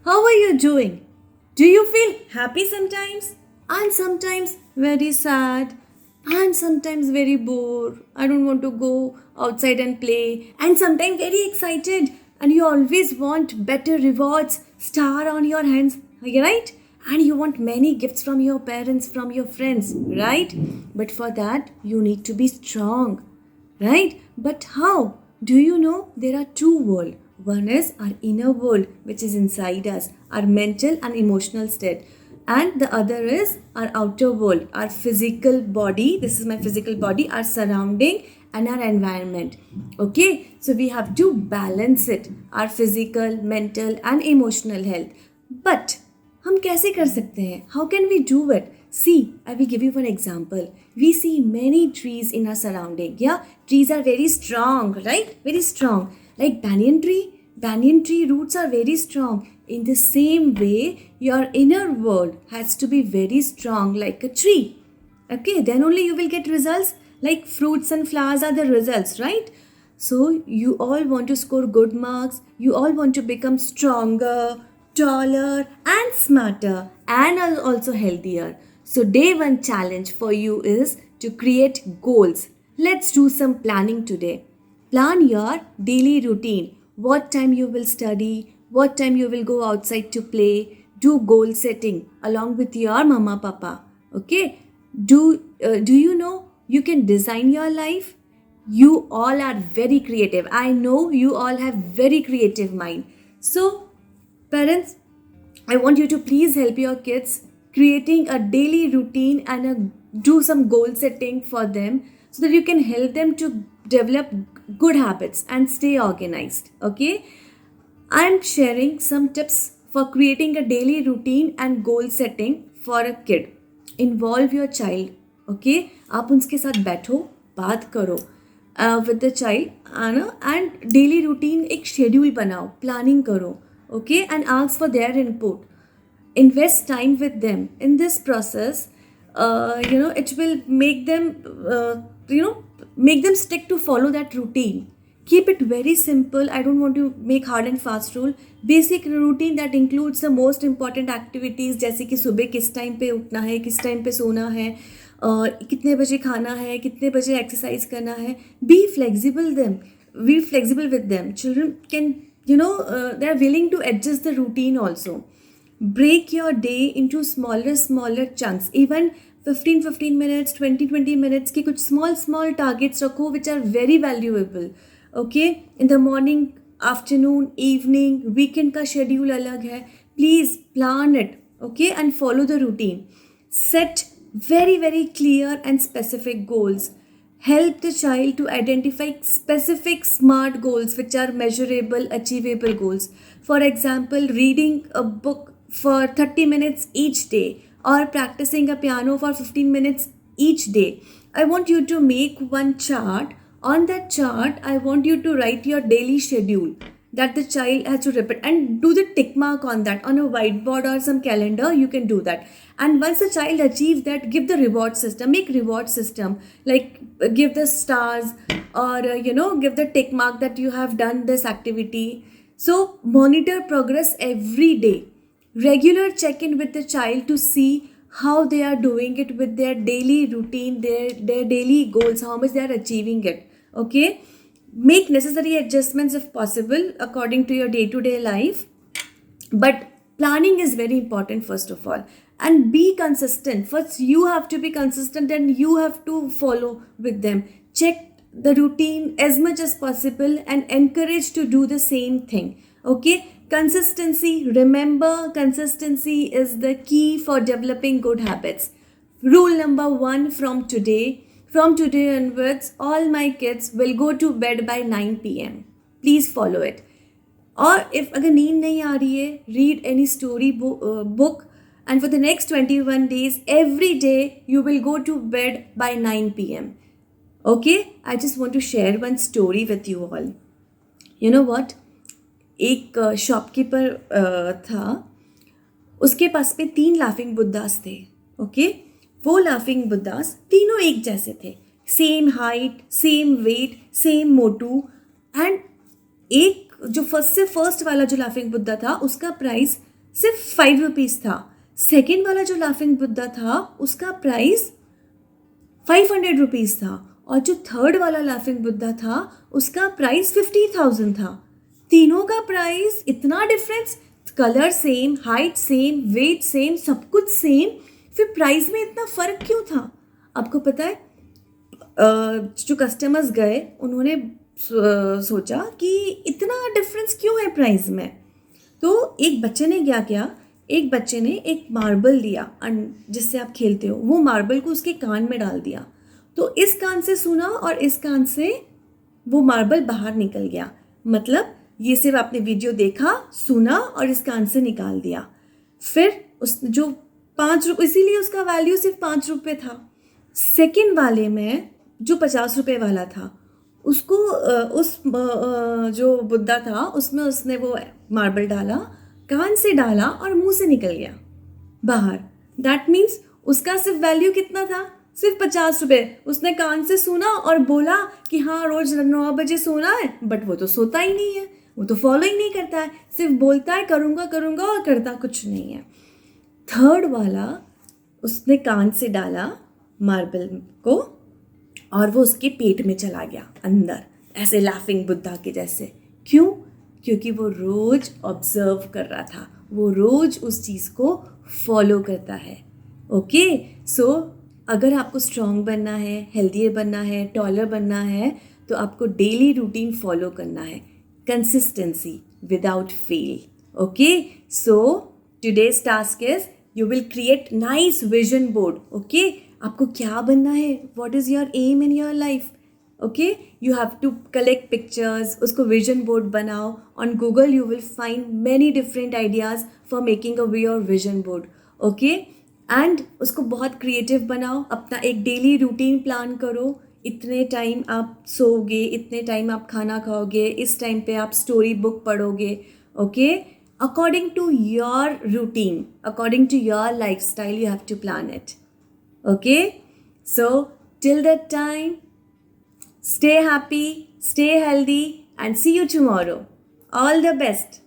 How are you doing? Do you feel happy sometimes? And sometimes very sad? And sometimes very bored. I don't want to go outside and play. And sometimes very excited. And you always want better rewards, star on your hands, right? And you want many gifts from your parents, from your friends, right? But for that, you need to be strong, right? But how? Do you know there are two worlds? One is our inner world, which is inside us, our mental and emotional state. And the other is our outer world, our physical body. This is my physical body, our surrounding and our environment. Okay, so we have to balance it, our physical, mental, and emotional health. But हम कैसे कर सकते हैं? How can we do it? See, I will give you one example. We see many trees in our surrounding. Yeah, trees are very strong, right? Very strong. Like banyan tree. Banyan tree roots are very strong. In the same way, your inner world has to be very strong like a tree. Okay, then only you will get results. Like fruits and flowers are the results, right? So you all want to score good marks. You all want to become stronger, taller, and smarter, and are also healthier. So day one challenge for you is to create goals. Let's do some planning today. Plan your daily routine. What time you will study, what time you will go outside to play. Do goal setting along with your mama papa. Okay? Do you know you can design your life? You all are very creative. I know you all have very creative mind. So parents, I want you to please help your kids creating a daily routine and do some goal setting for them so that you can help them to develop good habits and stay organized. Okay, I am sharing some tips for creating a daily routine and goal setting for a kid. Involve your child. Okay, आप उनके साथ बैठो, बात करो with the child है ना, and daily routine एक schedule बनाओ, planning करो. Okay, and ask for their input. Invest time with them in this process. It will make them make them stick to follow that routine. Keep it very simple. I don't want to make hard and fast rule. Basic routine that includes the most important activities, जैसे कि सुबह किस time पे उठना है, किस time पे सोना है, कितने बजे खाना है, कितने बजे एक्सरसाइज करना है. Be flexible with them. Children can, they are willing to adjust the routine also. Break your day into smaller chunks. Even 15 minutes, 20 minutes के कुछ small targets रखो which are very valuable. Okay, in the morning, afternoon, evening, weekend का schedule अलग है. Please plan it. Okay, and follow the routine. Set very clear and specific goals. Help the child to identify specific SMART goals which are measurable, achievable goals. For example, reading a book for 30 minutes each day or practicing a piano for 15 minutes each day. I want you to make one chart. On that chart, I want you to write your daily schedule that the child has to repeat and do the tick mark on that on a whiteboard or some calendar. You can do that, and once the child achieves that, give the reward system. Make reward system like give the stars or give the tick mark that you have done this activity. So monitor progress every day. Regular check in with the child to see how they are doing it with their daily routine, their daily goals, how much they are achieving it. Okay, make necessary adjustments if possible according to your day-to-day life, but planning is very important first of all. And be consistent. First you have to be consistent and you have to follow with them. Check the routine as much as possible and encourage to do the same thing. Okay, consistency. Remember, consistency is the key for developing good habits. Rule number 1 from today onwards, all my kids will go to bed by 9 p.m. Please follow it. और if अगर नींद नहीं आ रही है, read any story book, and for the next 21 days, every day you will go to bed by 9 p.m. Okay, I just want to share one story with you all. You know what? एक shopkeeper था, उसके पास पे 3 laughing Buddhas थे. Okay, वो laughing Buddhas तीनों एक जैसे थे, same height, same weight, same मोटू. एंड एक जो फर्स्ट वाला जो लाफिंग बुद्धा था, उसका प्राइस सिर्फ 5 रुपीज़ था। सेकेंड वाला जो लाफिंग बुद्धा था उसका प्राइस 500 रुपीज़ था, और जो थर्ड वाला लाफिंग बुद्धा था उसका प्राइस 50,000 था। तीनों का प्राइस इतना difference, colour same, height same, weight same, सब कुछ सेम, फिर प्राइस में इतना फ़र्क क्यों था? आपको पता है, जो कस्टमर्स गए उन्होंने सोचा कि इतना डिफरेंस क्यों है प्राइस में। तो एक बच्चे ने क्या किया, एक बच्चे ने एक मार्बल लिया जिससे आप खेलते हो, वो मार्बल को उसके कान में डाल दिया। तो इस कान से सुना और इस कान से वो मार्बल बाहर निकल गया। मतलब ये सिर्फ आपने वीडियो देखा, सुना और इस कान से निकाल दिया। फिर उस जो 5 रुपये, इसीलिए उसका वैल्यू सिर्फ 5 रुपये था। सेकेंड वाले में जो 50 रुपये वाला था उसको जो बुद्धा था उसमें उसने वो मार्बल डाला, कान से डाला और मुंह से निकल गया बाहर। दैट मीन्स उसका सिर्फ वैल्यू कितना था? सिर्फ 50 रुपये। उसने कान से सुना और बोला कि हाँ रोज 9 बजे सोना है, बट वो तो सोता ही नहीं है, वो तो फॉलो ही नहीं करता है, सिर्फ बोलता है करूँगा करूँगा और करता कुछ नहीं है। थर्ड वाला, उसने कान से डाला मार्बल को और वो उसके पेट में चला गया अंदर, ऐसे लाफिंग बुद्धा के जैसे। क्यों? क्योंकि वो रोज ऑब्जर्व कर रहा था, वो रोज उस चीज़ को फॉलो करता है। ओके, सो अगर आपको स्ट्रॉन्ग बनना है, हेल्दियर बनना है, टॉलर बनना है, तो आपको डेली रूटीन फॉलो करना है, consistency without fail. Okay, so today's task is you will create nice vision board. Okay, आपको क्या बनना है, what is your aim in your life? Okay, you have to collect pictures, उसको vision board बनाओ। On Google you will find many different ideas for making a your vision board. Okay, and उसको बहुत creative बनाओ। अपना एक daily routine plan करो, इतने time आप सोओगे, इतने टाइम आप खाना खाओगे, इस टाइम पे आप स्टोरी बुक पढ़ोगे। Okay, according to your routine, according to your life style you have to plan it. Okay, so till that time, stay happy, stay healthy, and see you tomorrow. All the best.